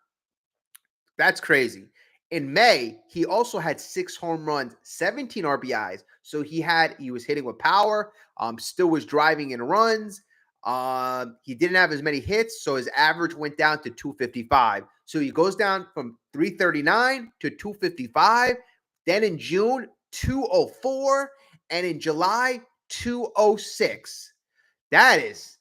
That's crazy. In May, he also had 6 home runs, 17 RBIs. So he was hitting with power, still was driving in runs. He didn't have as many hits, so his average went down to 255. So he goes down from 339 to 255. Then in June, 204, and in July, 206. That is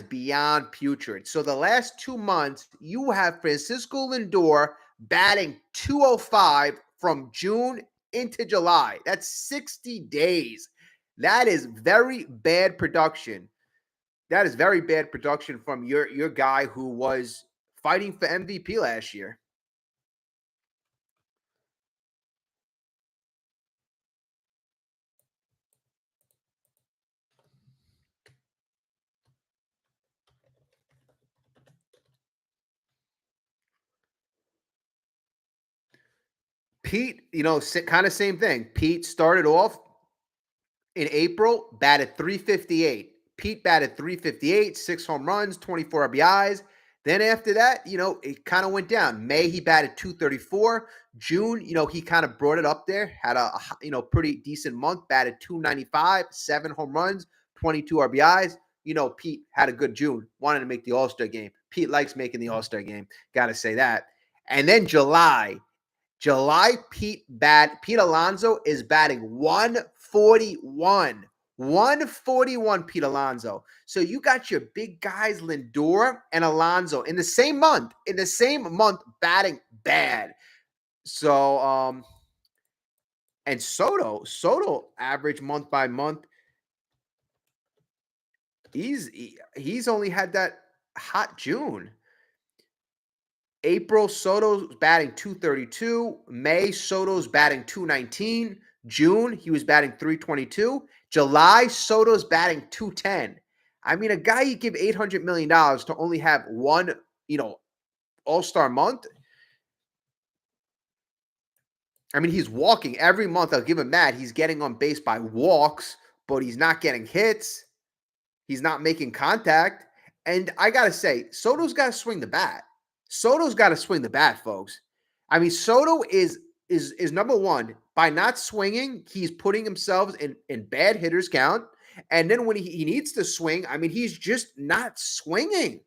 beyond putrid. So the last 2 months, you have Francisco Lindor batting 205 from June into July. That's 60 days. That is very bad production. That is very bad production from your guy who was fighting for MVP last year. Pete, kind of same thing. Pete started off in April, batted 358. Pete batted 358, 6 home runs, 24 RBIs. Then after that, it kind of went down. May, he batted 234. June, he kind of brought it up there, had a pretty decent month, batted 295, 7 home runs, 22 RBIs. Pete had a good June, wanted to make the All-Star game. Pete likes making the All-Star game. Got to say that. And then July, Pete Alonso is batting 141. 141, Pete Alonso. So you got your big guys, Lindor and Alonso, in the same month, batting bad. So, and Soto average month by month, he's only had that hot June. April, Soto's batting 232. May, Soto's batting 219. June, he was batting 322. July, Soto's batting 210. I mean, a guy you give $800 million to only have one, all-star month. I mean, he's walking every month. I'll give him that. He's getting on base by walks, but he's not getting hits. He's not making contact. And I got to say, Soto's got to swing the bat. Soto's got to swing the bat, folks. I mean, Soto is number one. By not swinging, he's putting himself in bad hitters count. And then when he needs to swing, I mean, he's just not swinging.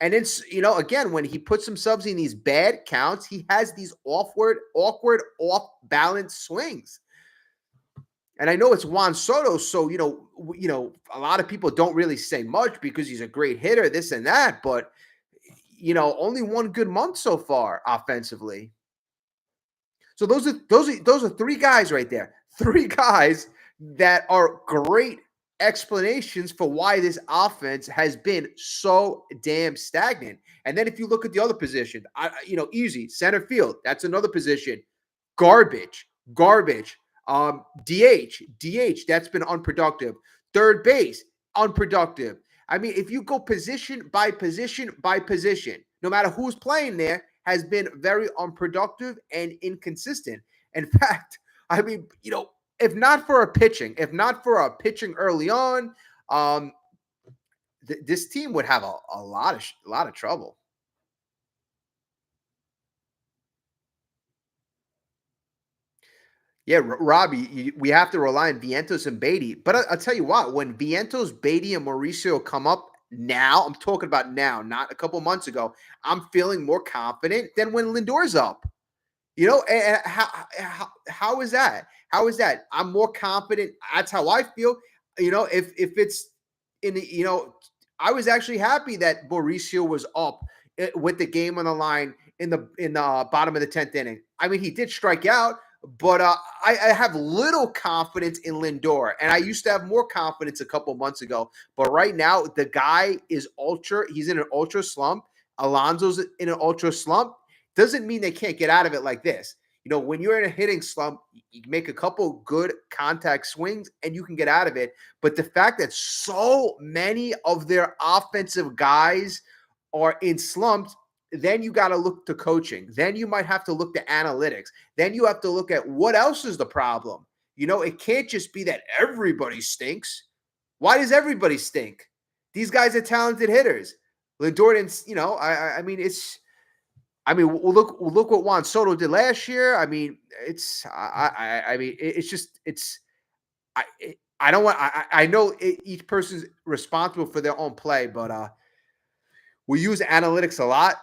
And it's, again, when he puts himself in these bad counts, he has these awkward, off-balance swings. And I know it's Juan Soto, so, a lot of people don't really say much because he's a great hitter, this and that. But only one good month so far offensively. So those are 3 guys right there. 3 guys that are great explanations for why this offense has been so damn stagnant. And then if you look at the other position, easy center field. That's another position. Garbage. DH. That's been unproductive. Third base, unproductive. I mean, if you go position by position by position, no matter who's playing there, has been very unproductive and inconsistent. In fact, I mean, if not for a pitching early on, this team would have a lot of trouble. Yeah, Robbie, we have to rely on Vientos and Beatty. But I'll tell you what, when Vientos, Beatty, and Mauricio come up now, I'm talking about now, not a couple months ago, I'm feeling more confident than when Lindor's up. And how is that? How is that? I'm more confident. That's how I feel. If it's in the, I was actually happy that Mauricio was up with the game on the line in the bottom of the 10th inning. I mean, he did strike out, but I have little confidence in Lindor, and I used to have more confidence a couple months ago. But right now, the guy is he's in an ultra slump. Alonso's in an ultra slump. Doesn't mean they can't get out of it like this. When you're in a hitting slump, you make a couple good contact swings and you can get out of it. But the fact that so many of their offensive guys are in slumps, then you got to look to coaching. Then you might have to look to analytics. Then you have to look at what else is the problem. It can't just be that everybody stinks. Why does everybody stink? These guys are talented hitters. Lindor didn't, I mean, look what Juan Soto did last year. I mean, I don't want. I know each person's responsible for their own play, but we use analytics a lot,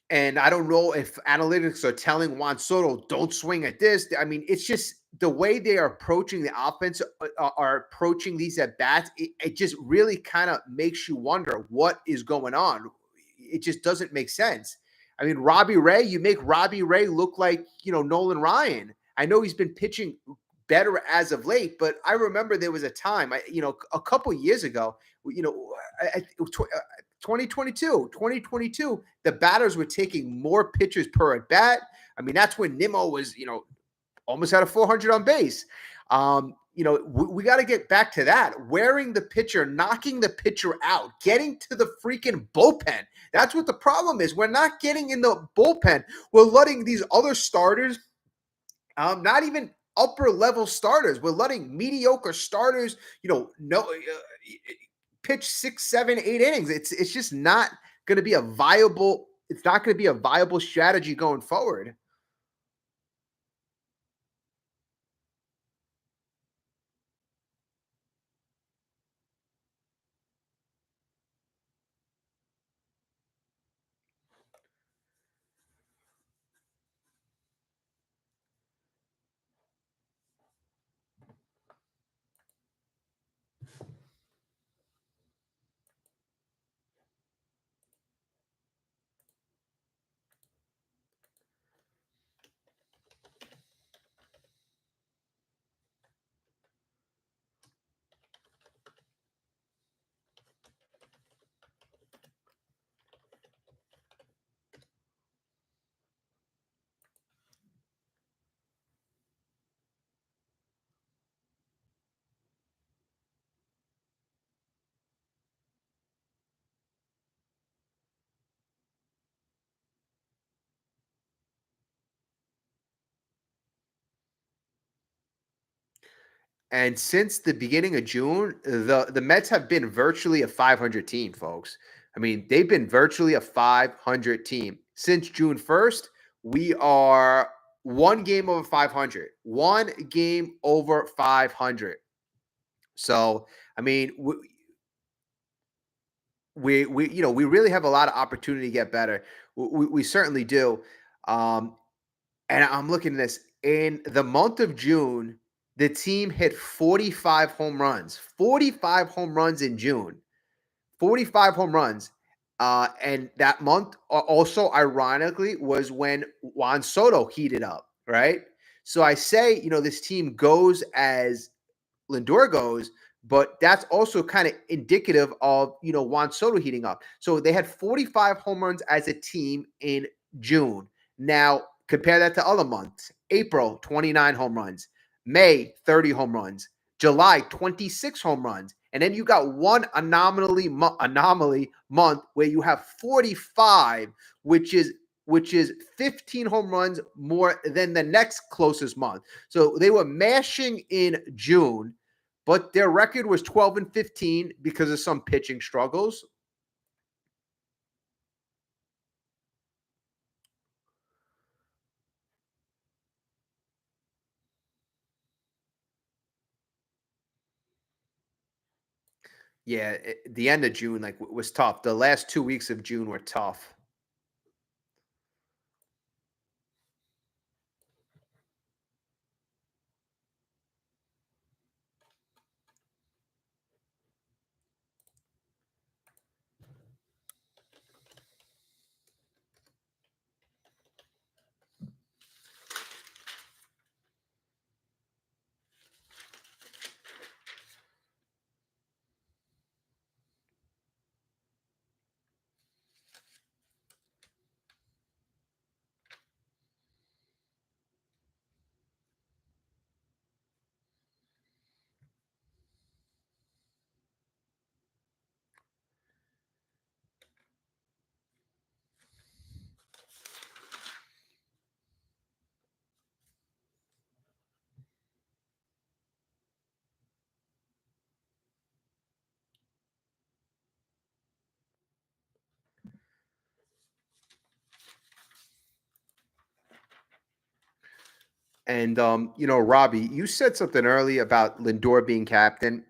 and I don't know if analytics are telling Juan Soto don't swing at this. I mean, it's just the way they are approaching the offense, are approaching these at bats. It just really kind of makes you wonder what is going on. It just doesn't make sense. I mean, Robbie Ray, you make Robbie Ray look like Nolan Ryan. I know he's been pitching better as of late, but I remember there was a time, a couple years ago, 2022, the batters were taking more pitches per at bat. I mean, that's when Nimmo was, almost had a 400 on base. We got to get back to that. Wearing the pitcher, knocking the pitcher out, getting to the freaking bullpen. That's what the problem is. We're not getting in the bullpen. We're letting these other starters, not even upper level starters. We're letting mediocre starters, pitch 6, 7, 8 innings. It's just not going to be a viable. It's not going to be a viable strategy going forward. And since the beginning of June, the Mets have been virtually a 500 team, folks. I mean, they've been virtually a 500 team. Since June 1st, we are one game over 500. One game over 500. So, I mean, we really have a lot of opportunity to get better. We certainly do. And I'm looking at this in the month of June. The team hit 45 home runs. 45 home runs in June. 45 home runs. And that month also, ironically, was when Juan Soto heated up, right? So I say, this team goes as Lindor goes, but that's also kind of indicative of, Juan Soto heating up. So they had 45 home runs as a team in June. Now, compare that to other months. April, 29 home runs. May, 30 home runs. July, 26 home runs. And then you got one anomaly month where you have 45, which is 15 home runs more than the next closest month. So they were mashing in June, but their record was 12-15 because of some pitching struggles. Yeah, the end of June was tough. The last 2 weeks of June were tough. And Robbie, you said something early about Lindor being captain.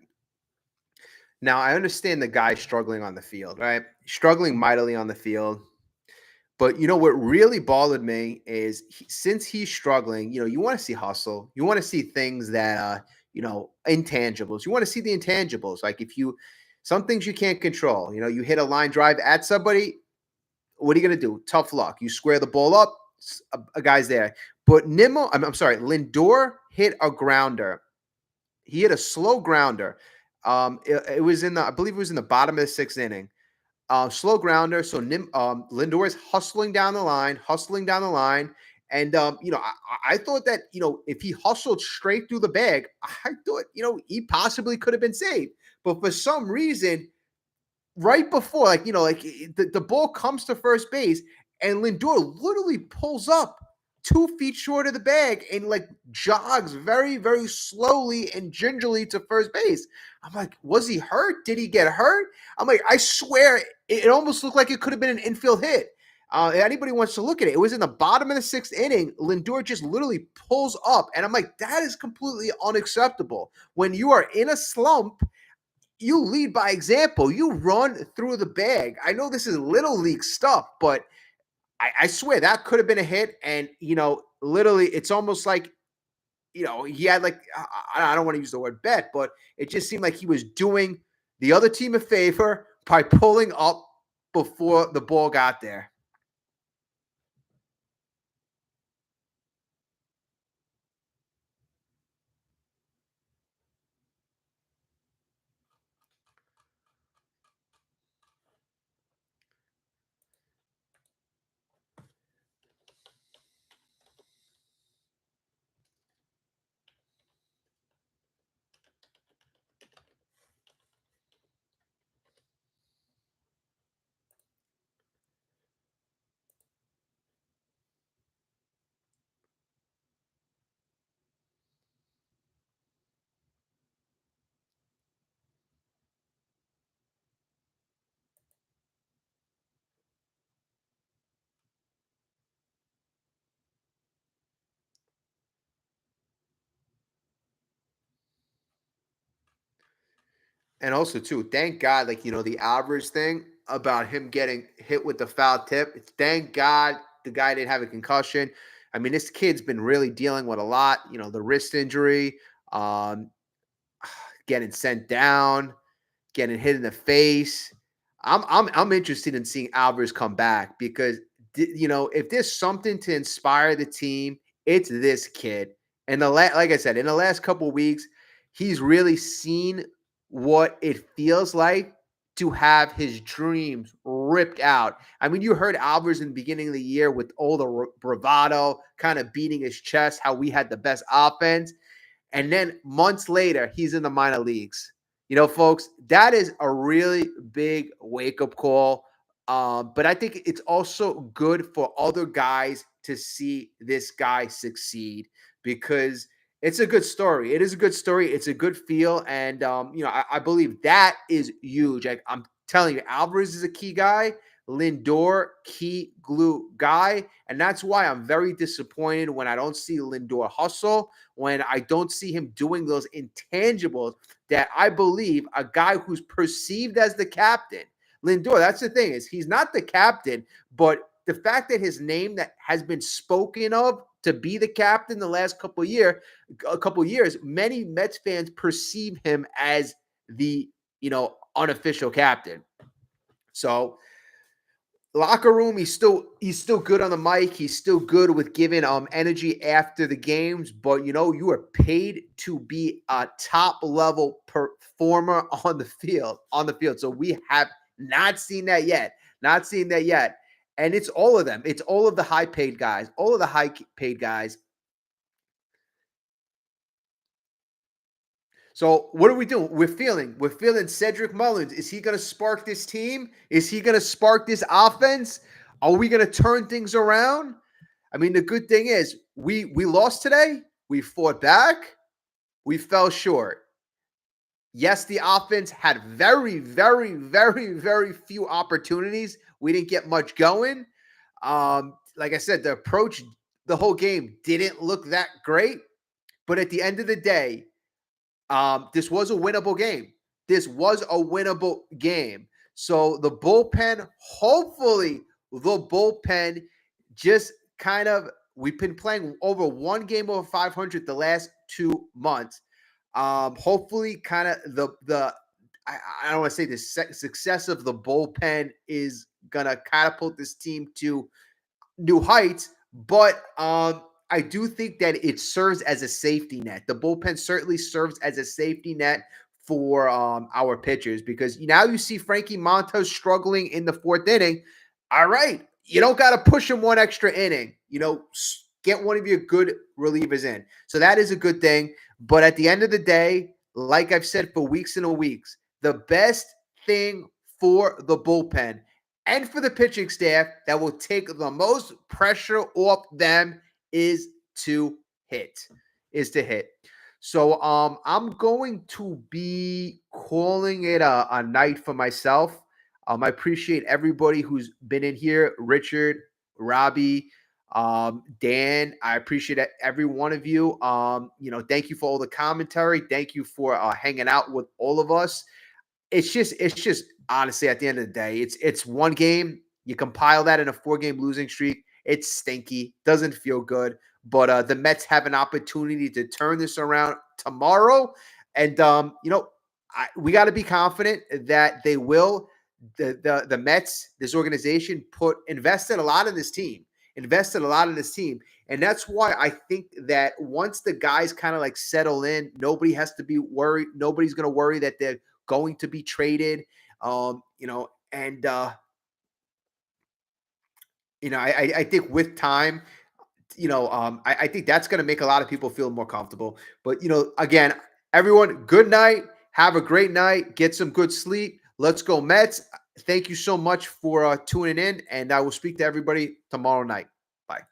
Now I understand the guy struggling on the field, right? Struggling mightily on the field. But what really bothered me is since he's struggling, you want to see hustle. You want to see things that intangibles. You want to see the intangibles. Like some things you can't control. You hit a line drive at somebody. What are you going to do? Tough luck. You square the ball up, a guy's there. But I'm sorry, Lindor hit a grounder. He hit a slow grounder. It was I believe it was in the bottom of the sixth inning. Slow grounder. So Lindor is hustling down the line. And, I thought that, if he hustled straight through the bag, I thought, he possibly could have been saved. But for some reason, right before, the ball comes to first base, and Lindor literally pulls up 2 feet short of the bag and jogs very, very slowly and gingerly to first base. I'm like, was he hurt? Did he get hurt? I'm like, I swear it almost looked like it could have been an infield hit. Anybody wants to look at it. It was in the bottom of the sixth inning. Lindor just literally pulls up. And I'm like, that is completely unacceptable. When you are in a slump, you lead by example. You run through the bag. I know this is little league stuff, but I swear that could have been a hit. And, literally it's almost like, he had I don't want to use the word bet, but it just seemed like he was doing the other team a favor by pulling up before the ball got there. And also, too, thank God, the average thing about him getting hit with the foul tip. Thank God the guy didn't have a concussion. I mean, this kid's been really dealing with a lot, the wrist injury, um, getting sent down, getting hit in the face. I'm interested in seeing Alvarez come back because if there's something to inspire the team, it's this kid. And like I said, in the last couple of weeks, he's really seen what it feels like to have his dreams ripped out. I mean, you heard Alvarez in the beginning of the year with all the bravado, kind of beating his chest, how we had the best offense. And then months later, he's in the minor leagues. Folks, that is a really big wake-up call. But I think it's also good for other guys to see this guy succeed because it's a good story. It is a good story. It's a good feel. And, I believe that is huge. I'm telling you, Alvarez is a key guy. Lindor, key glue guy. And that's why I'm very disappointed when I don't see Lindor hustle, when I don't see him doing those intangibles that I believe a guy who's perceived as the captain, Lindor, that's the thing, is he's not the captain, but the fact that his name that has been spoken of to be the captain the last couple of years, many Mets fans perceive him as the, unofficial captain. So locker room, he's still good on the mic. He's still good with giving energy after the games. But you are paid to be a top level performer on the field. So we have not seen that yet. And it's all of them. It's all of the high paid guys. So what are we doing? We're feeling Cedric Mullins. Is he going to spark this team? Is he going to spark this offense? Are we going to turn things around? I mean, the good thing is we lost today. We fought back. We fell short. Yes, the offense had very, very, very, very few opportunities. We didn't get much going. Like I said, the approach the whole game didn't look that great, but at the end of the day, this was a winnable game. This was a winnable game. So the bullpen, hopefully, the bullpen just kind of, we've been playing over one game over 500 the last 2 months. Hopefully, kind of I don't want to say the success of the bullpen is gonna catapult this team to new heights, but I do think that it serves as a safety net. The bullpen certainly serves as a safety net for our pitchers, because now you see Frankie Montas struggling in the fourth inning. All right, you don't got to push him one extra inning. Get one of your good relievers in. So that is a good thing. But at the end of the day, like I've said for weeks and weeks, the best thing for the bullpen and for the pitching staff that will take the most pressure off them is to hit. So I'm going to be calling it a night for myself. I appreciate everybody who's been in here. Richard, Robbie, Dan, I appreciate every one of you. Thank you for all the commentary. Thank you for hanging out with all of us. It's just honestly, at the end of the day, it's one game. You compile that in a 4-game losing streak. It's stinky. Doesn't feel good. But the Mets have an opportunity to turn this around tomorrow. And we got to be confident that they will. The Mets, this organization, invested a lot in this team. And that's why I think that once the guys kind of like settle in, nobody has to be worried. Nobody's going to worry that they're going to be traded. I think with time, I think that's going to make a lot of people feel more comfortable. But, again, everyone, good night. Have a great night. Get some good sleep. Let's go Mets. Thank you so much for tuning in, and I will speak to everybody tomorrow night. Bye.